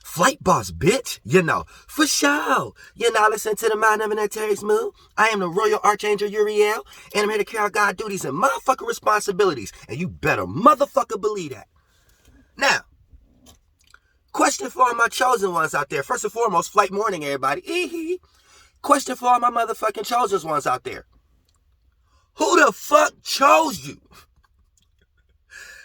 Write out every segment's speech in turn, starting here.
Flight boss, bitch. For sure. Listen to the mind of an Terry Smooth. I am the Royal Archangel Uriel, and I'm here to carry out God's duties and motherfucking responsibilities. And you better motherfucker believe that. Now, question for all my chosen ones out there. First and foremost, flight morning, everybody. Question for all my motherfucking chosen ones out there. Who the fuck chose you?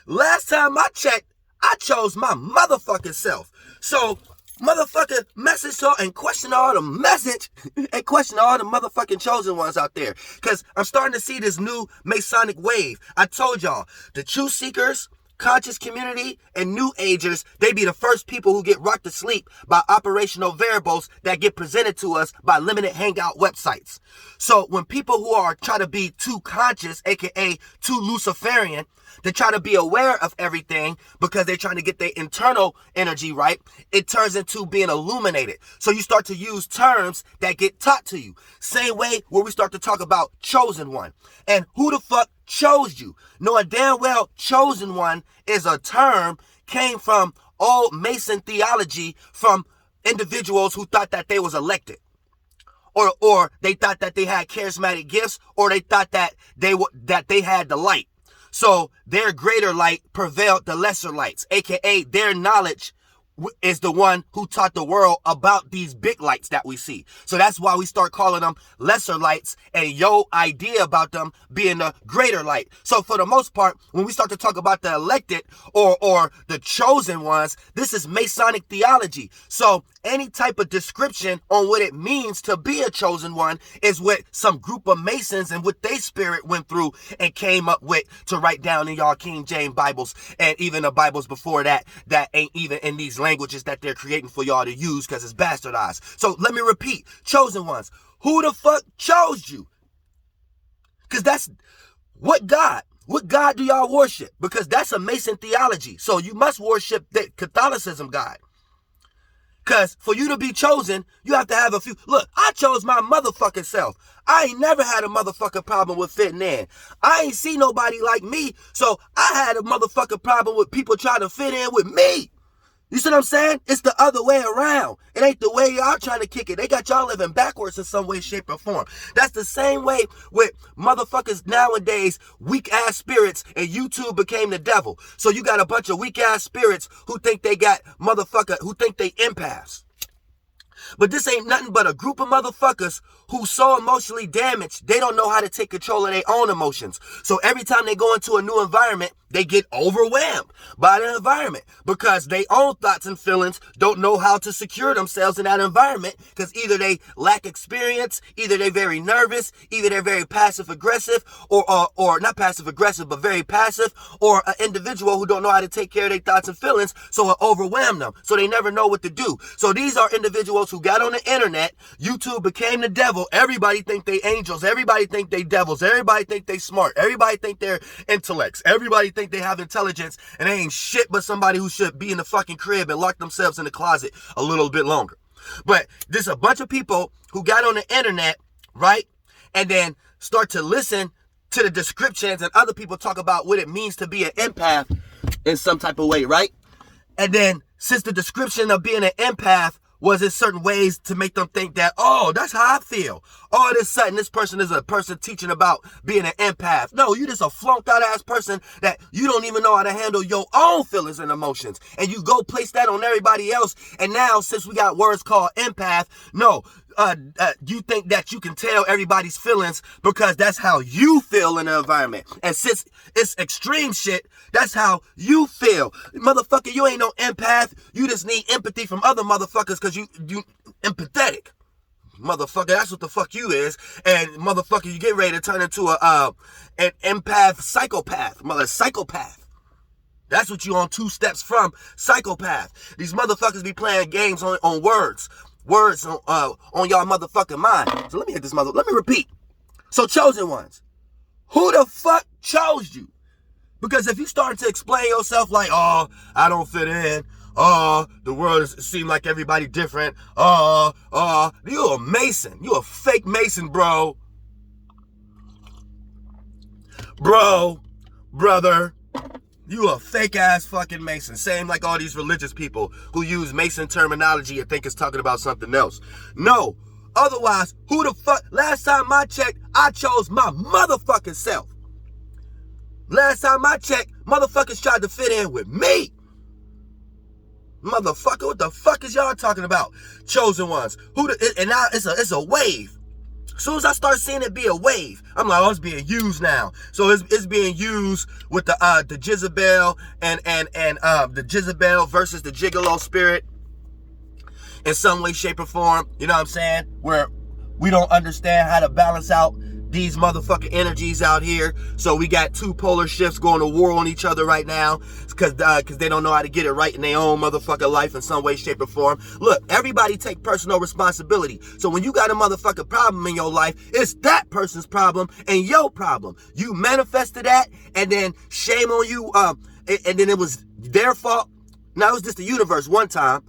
Last time I checked, I chose my motherfucking self. So, motherfucker, message her and question all the message and question all the motherfucking chosen ones out there. Because I'm starting to see this new Masonic wave. I told y'all, the truth seekers, conscious community, and new agers, they be the first people who get rocked to sleep by operational variables that get presented to us by limited hangout websites. So when people who are trying to be too conscious, aka too Luciferian, they try to be aware of everything because they're trying to get their internal energy right, it turns into being illuminated. So you start to use terms that get taught to you. Same way where we start to talk about chosen one. And who the fuck chose you? Knowing damn well chosen one is a term came from old Mason theology from individuals who thought that they was elected. Or they thought that they had charismatic gifts, or they thought that they had the light. So their greater light prevailed the lesser lights, aka their knowledge is the one who taught the world about these big lights that we see. So that's why we start calling them lesser lights and your idea about them being the greater light. So for the most part, when we start to talk about the elected or the chosen ones, this is Masonic theology. So any type of description on what it means to be a chosen one is what some group of Masons and what they spirit went through and came up with to write down in y'all King James Bibles and even the Bibles before that ain't even in these languages that they're creating for y'all to use because it's bastardized. So let me repeat, chosen ones. Who the fuck chose you? Because that's what God do y'all worship? Because that's a Mason theology. So you must worship the Catholicism God. Because for you to be chosen, you have to have a few. Look, I chose my motherfucking self. I ain't never had a motherfucking problem with fitting in. I ain't see nobody like me, so I had a motherfucking problem with people trying to fit in with me. You see what I'm saying? It's the other way around. It ain't the way y'all trying to kick it. They got y'all living backwards in some way, shape, or form. That's the same way with motherfuckers nowadays, weak-ass spirits, and YouTube became the devil. So you got a bunch of weak-ass spirits who think they got who think they empaths. But this ain't nothing but a group of motherfuckers who so emotionally damaged, they don't know how to take control of their own emotions. So every time they go into a new environment, they get overwhelmed by the environment because their own thoughts and feelings don't know how to secure themselves in that environment because either they lack experience, either they're very nervous, either they're very passive aggressive or not passive aggressive, but very passive, or an individual who don't know how to take care of their thoughts and feelings, so it overwhelm them. So they never know what to do. So these are individuals who got on the internet. YouTube became the devil. Everybody think they angels. Everybody think they devils. Everybody think they smart. Everybody think they're intellects. Everybody think they have intelligence, and they ain't shit but somebody who should be in the fucking crib and lock themselves in the closet a little bit longer. But there's a bunch of people who got on the internet, right? And then start to listen to the descriptions and other people talk about what it means to be an empath in some type of way, right? And then since the description of being an empath was in certain ways to make them think that, oh, that's how I feel. All of a sudden, this person is a person teaching about being an empath. No, you just a flunked out ass person that you don't even know how to handle your own feelings and emotions. And you go place that on everybody else. And now, since we got words called empath, no, you think that you can tell everybody's feelings because that's how you feel in the environment. And since it's extreme shit, that's how you feel. Motherfucker, you ain't no empath. You just need empathy from other motherfuckers because you empathetic. Motherfucker, that's what the fuck you is. And motherfucker, you get ready to turn into an empath psychopath. Psychopath. That's what you on 2 steps from psychopath. These motherfuckers be playing games on words. Words on y'all motherfucking mind. So let me hit this let me repeat. So chosen ones, who the fuck chose you? Because if you start to explain yourself like, oh, I don't fit in. Oh, the world seems like everybody different. You a Mason. You a fake Mason, bro. Brother. You a fake ass fucking Mason. Same like all these religious people who use Mason terminology and think it's talking about something else. No. Otherwise, who the fuck? Last time I checked, I chose my motherfucking self. Last time I checked, motherfuckers tried to fit in with me. Motherfucker, what the fuck is y'all talking about? Chosen ones. And now it's a wave. As soon as I start seeing it be a wave, I'm like, oh, it's being used now. So it's being used with the Jezebel and the Jezebel versus the Gigolo spirit in some way, shape, or form. You know what I'm saying? Where we don't understand how to balance out these motherfucking energies out here. So we got two polar shifts going to war on each other right now because they don't know how to get it right in their own motherfucking life in some way, shape, or form. Look, everybody take personal responsibility. So when you got a motherfucking problem in your life, it's that person's problem and your problem. You manifested that, and then shame on you. And then it was their fault. Now it was just the universe one time.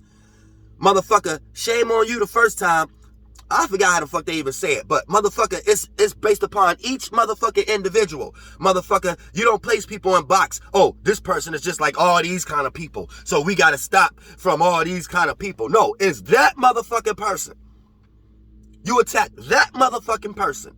Motherfucker, shame on you the first time. I forgot how the fuck they even say it, but motherfucker, it's based upon each motherfucking individual. Motherfucker, you don't place people in box. Oh, this person is just like all these kind of people, so we gotta stop from all these kind of people. No, it's that motherfucking person. You attack that motherfucking person.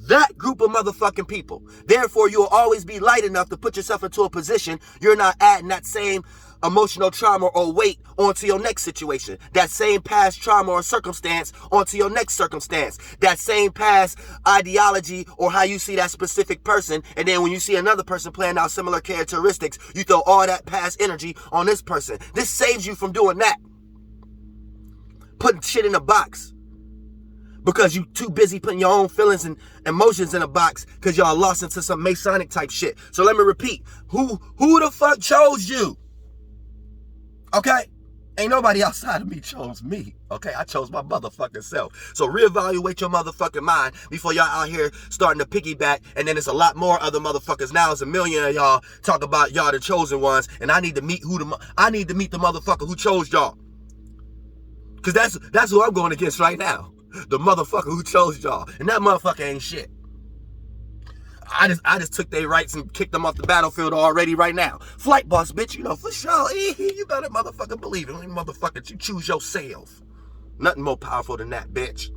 That group of motherfucking people. Therefore, you'll always be light enough to put yourself into a position you're not adding that same emotional trauma or weight onto your next situation. That same past trauma or circumstance onto your next circumstance. That same past ideology or how you see that specific person. And then when you see another person playing out similar characteristics, you throw all that past energy on this person. This saves you from doing that. Putting shit in a box. Because you too busy putting your own feelings and emotions in a box because y'all lost into some Masonic type shit. So let me repeat. Who the fuck chose you? Okay? Ain't nobody outside of me chose me. Okay? I chose my motherfucking self. So reevaluate your motherfucking mind before y'all out here starting to piggyback. And then there's a lot more other motherfuckers. Now there's a million of y'all talk about y'all the chosen ones. And I need to meet the motherfucker who chose y'all. Because that's who I'm going against right now. The motherfucker who chose y'all. And that motherfucker ain't shit. I just took their rights and kicked them off the battlefield already right now. Flight boss, bitch, you know, for sure. You better motherfucking believe it. Motherfucker, you choose yourself. Nothing more powerful than that, bitch.